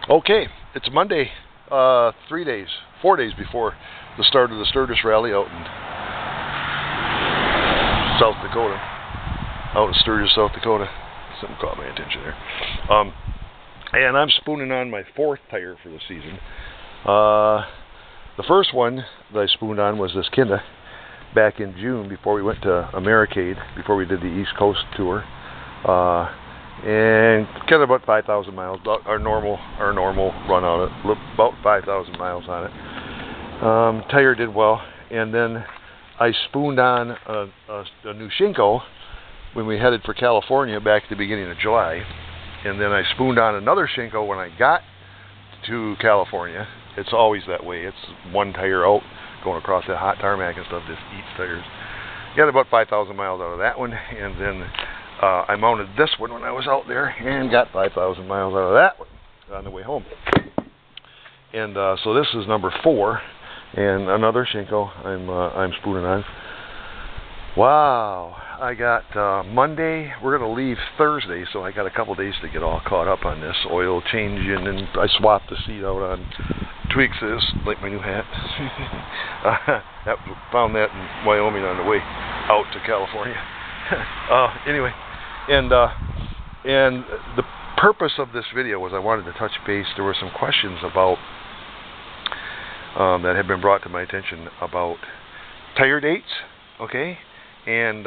Okay, it's Monday, 4 days before the start of the Sturgis Rally out in South Dakota. Out in Sturgis, South Dakota. Something caught my attention there. And I'm spooning on my 4th tire for the season. The first one that I spooned on was this Kenda back in June before we went to Americade, before we did the East Coast tour. And kind of about 5,000 miles, about our normal run on it, about 5,000 miles on it. Tire did well, and then I spooned on a new Shinko when we headed for California back at the beginning of July, and then I spooned on another Shinko when I got to California. It's always that way. It's one tire out, going across that hot tarmac and stuff, just eats tires. Got about 5,000 miles out of that one, and then I mounted this one when I was out there and got 5,000 miles out of that one on the way home. And so this is number 4, and another Shinko I'm spooning on. Wow, I got Monday. We're going to leave Thursday, so I got a couple days to get all caught up on this oil changing, and I swapped the seat out on Tweaks this, like my new hat. Found that in Wyoming on the way out to California. Anyway, and the purpose of this video was I wanted to touch base. There were some questions about that had been brought to my attention about tire dates, okay, and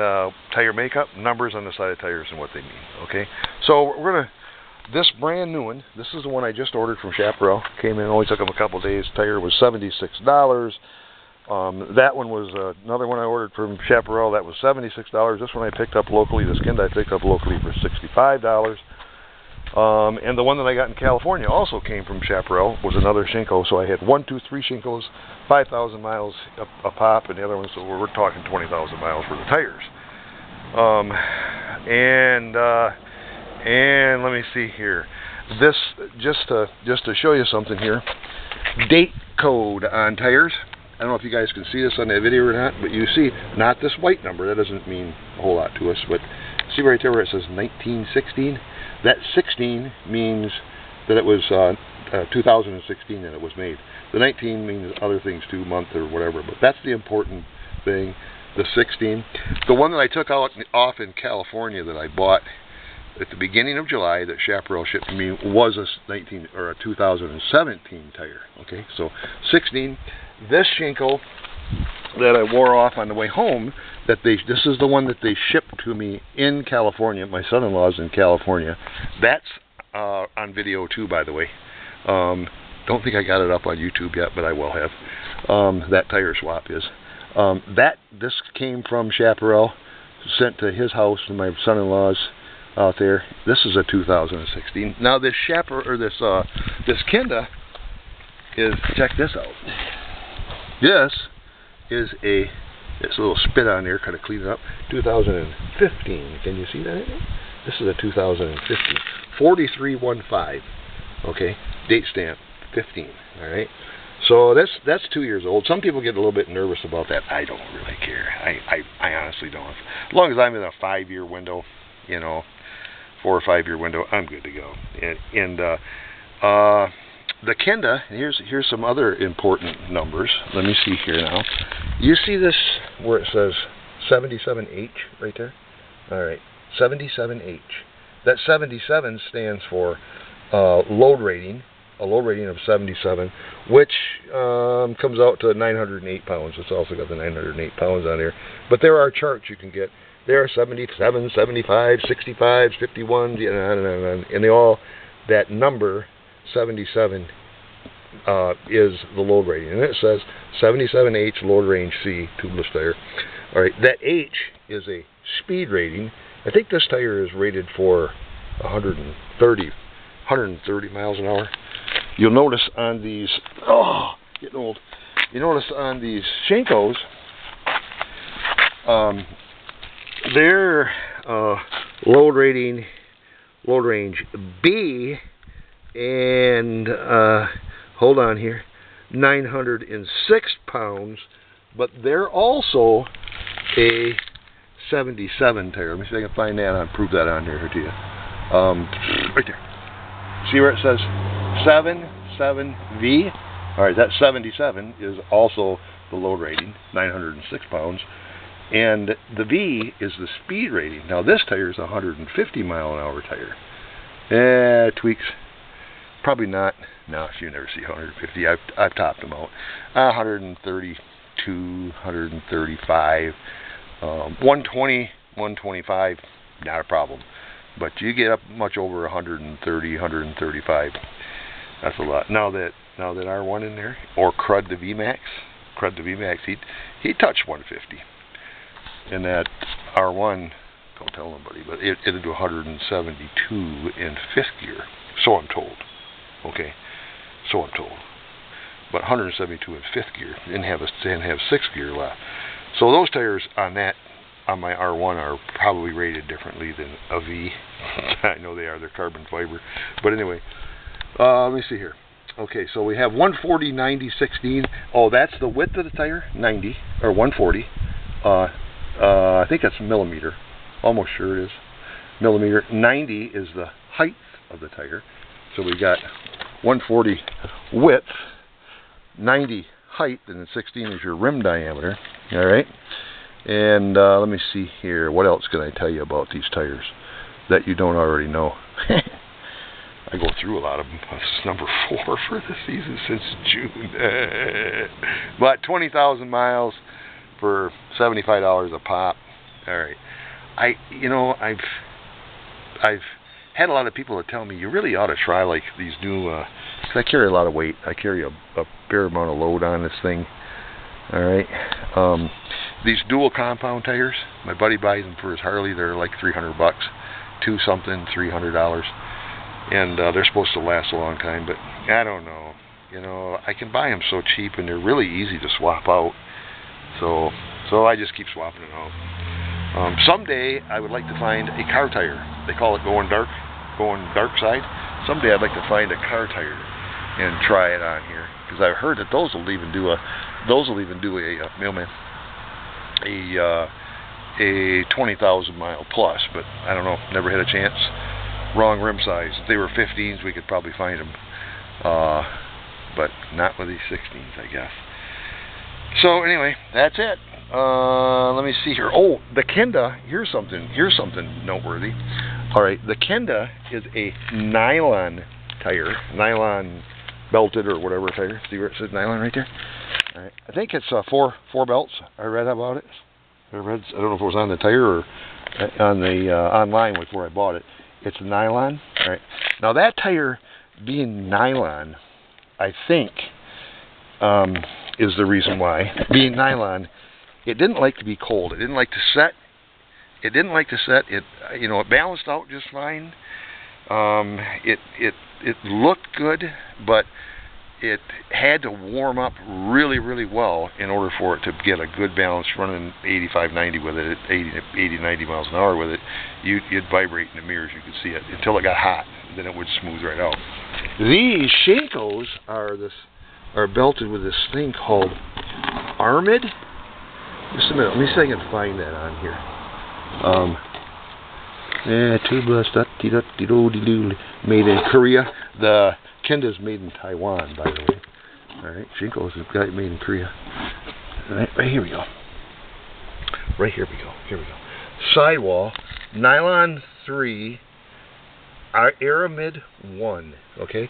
tire makeup, numbers on the side of tires and what they mean, okay. So we're gonna. This brand new one, this is the one I just ordered from Chaparral. Came in, only took them a couple days. Tire was $76. That one was another one I ordered from Chaparral. That was $76. This one I picked up locally. This Kenda I picked up locally for $65. And the one that I got in California also came from Chaparral, was another Shinko. So I had 1, 2, 3 Shinkos, 5,000 miles a pop, and the other one, so we're talking 20,000 miles for the tires. And let me see here. This just to show you something here. Date code on tires. I don't know if you guys can see this on that video or not, but you see not this white number. That doesn't mean a whole lot to us, but see right there where it says 1916. That 16 means that it was 2016 that it was made. The 19 means other things too, month or whatever, but that's the important thing. The 16. The one that I took off in California that I bought at the beginning of July that Chaparral shipped to me was a 2017 tire. Okay, so 16. This Shinko that I wore off on the way home, this is the one that they shipped to me in California. My son-in-law's in California. That's on video too, by the way. Don't think I got it up on YouTube yet, but I will have. That tire swap is. This came from Chaparral, sent to his house and my son-in-law's out there. This is a 2016. Now this this Kenda is, check this out. This is this little spit on there, kind of clean it up. 2015. Can you see that? This is a 2015. 4315. Okay, date stamp 15. All right. So that's 2 years old. Some people get a little bit nervous about that. I don't really care. I honestly don't. As long as I'm in a 5-year window, you know, 4 or 5 year window, I'm good to go. And the Kenda, here's some other important numbers. Let me see here now. You see this where it says 77H right there? All right, 77H. That 77 stands for load rating, a load rating of 77, which comes out to 908 pounds. It's also got the 908 pounds on here. But there are charts you can get. There are 77, 75, 65, 51, and they all, that number 77 is the load rating. And it says 77H load range C, tubeless tire. All right, that H is a speed rating. I think this tire is rated for 130 miles an hour. You'll notice on these, getting old. You notice on these Shinkos, their load range B, and hold on here, 906 pounds, but they're also a 77 tire. Let me see if I can find that and prove that on there to you. Right there. See where it says 77V. Alright, that 77 is also the load rating, 906 pounds. And the V is the speed rating. Now this tire is a 150 mile an hour tire. Tweaks. Probably not. No, you never see 150. I've topped them out. 132, 135, 120, 125, not a problem. But you get up much over 130, 135. That's a lot. Now that R1 in there, or Crud the VMAX, he touched 150. And that R1, don't tell nobody, but it'll do 172 in fifth gear. So I'm told. Okay, so I'm told. But 172 in fifth gear, didn't have sixth gear left. So those tires on my R1 are probably rated differently than a V. I know they are. They're carbon fiber. But anyway, let me see here. Okay, so we have 140, 90, 16. Oh, that's the width of the tire, 90 or 140. I think that's millimeter. Almost sure it is millimeter. 90 is the height of the tire. So we got 140 width, 90 height, and then 16 is your rim diameter. All right. And let me see here. What else can I tell you about these tires that you don't already know? I go through a lot of them. This is number 4 for the season since June. But 20,000 miles for $75 a pop. All right. I've had a lot of people that tell me you really ought to try like these new. 'Cause I carry a lot of weight. I carry a fair amount of load on this thing. All right. These dual compound tires. My buddy buys them for his Harley. They're like $300, $300, and they're supposed to last a long time. But I don't know. You know, I can buy them so cheap, and they're really easy to swap out. So I just keep swapping it out. Someday I would like to find a car tire. They call it going dark side. Someday I'd like to find a car tire and try it on here, because I've heard that those will even do a mailman a 20,000 mile plus. But I don't know. Never had a chance. Wrong rim size. If they were 15s, we could probably find them, but not with these 16s, I guess. So anyway, that's it. Let me see here. Oh, the Kenda. Here's something noteworthy. All right, the Kenda is a nylon tire, nylon belted or whatever tire. See where it says nylon right there? All right, I think it's four belts. I read about it. I don't know if it was on the tire or on the online before I bought it. It's nylon. All right. Now that tire being nylon, I think, is the reason why. Being nylon, it didn't like to be cold. It didn't like to set. It balanced out just fine. It looked good, but it had to warm up really, really well in order for it to get a good balance running 85, 90 with it, 80, 90 miles an hour with it. You'd vibrate in the mirrors. You could see it until it got hot. Then it would smooth right out. These Shinkos are belted with this thing called Armid. Just a minute. Let me see if I can find that on here. Made in Korea. The Kenda's made in Taiwan, by the way. All right, Shinko's got it made in Korea. All right, here we go. Here we go. Sidewall, nylon 3, Aramid 1. Okay,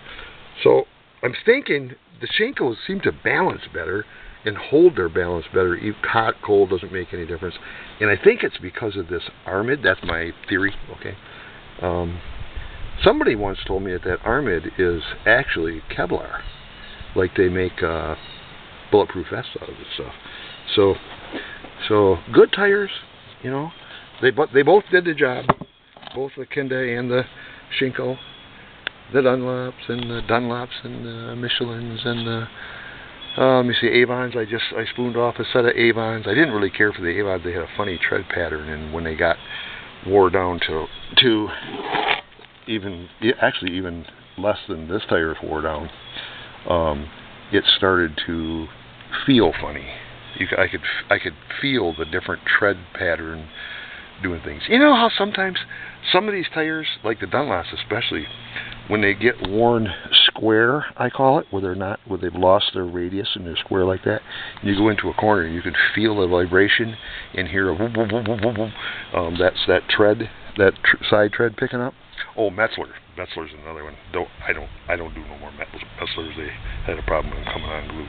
so I'm thinking the Shinkos seem to balance better and hold their balance better. Hot, cold doesn't make any difference. And I think it's because of this Armid. That's my theory. Okay. Somebody once told me that Armid is actually Kevlar, like they make bulletproof vests out of this stuff. So good tires, you know. They both did the job, both the Kenda and the Shinko, the Dunlops and the Michelins and the let me see, Avons. I spooned off a set of Avons. I didn't really care for the Avons. They had a funny tread pattern, and when they got wore down to even less than this tire wore down, it started to feel funny. I could feel the different tread pattern doing things. You know how sometimes some of these tires, like the Dunlops especially, when they get worn square, I call it, where they've lost their radius and they're square like that. And you go into a corner, and you can feel the vibration and hear a boom, boom, boom, boom, boom, boom. That's that tread, side tread picking up. Oh, Metzler's another one. I don't do no more Metzlers. They had a problem with them coming unglued,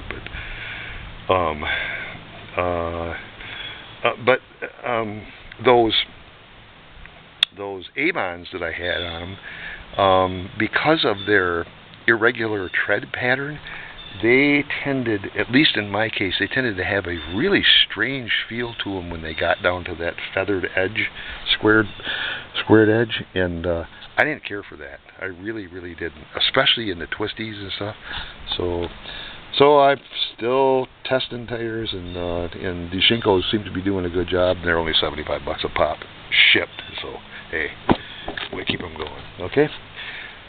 but those Avons that I had on them, because of their irregular tread pattern, they tended, at least in my case, they tended to have a really strange feel to them when they got down to that feathered edge, squared edge, and I didn't care for that. I really, really didn't, especially in the twisties and stuff. So I'm still testing tires, and the Shinkos seem to be doing a good job. They're only $75 a pop, shipped. So hey, we keep them going. Okay,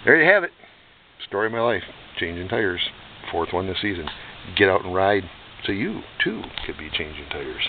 there you have it. Story of my life, changing tires. 4th one this season. Get out and ride so you too could be changing tires.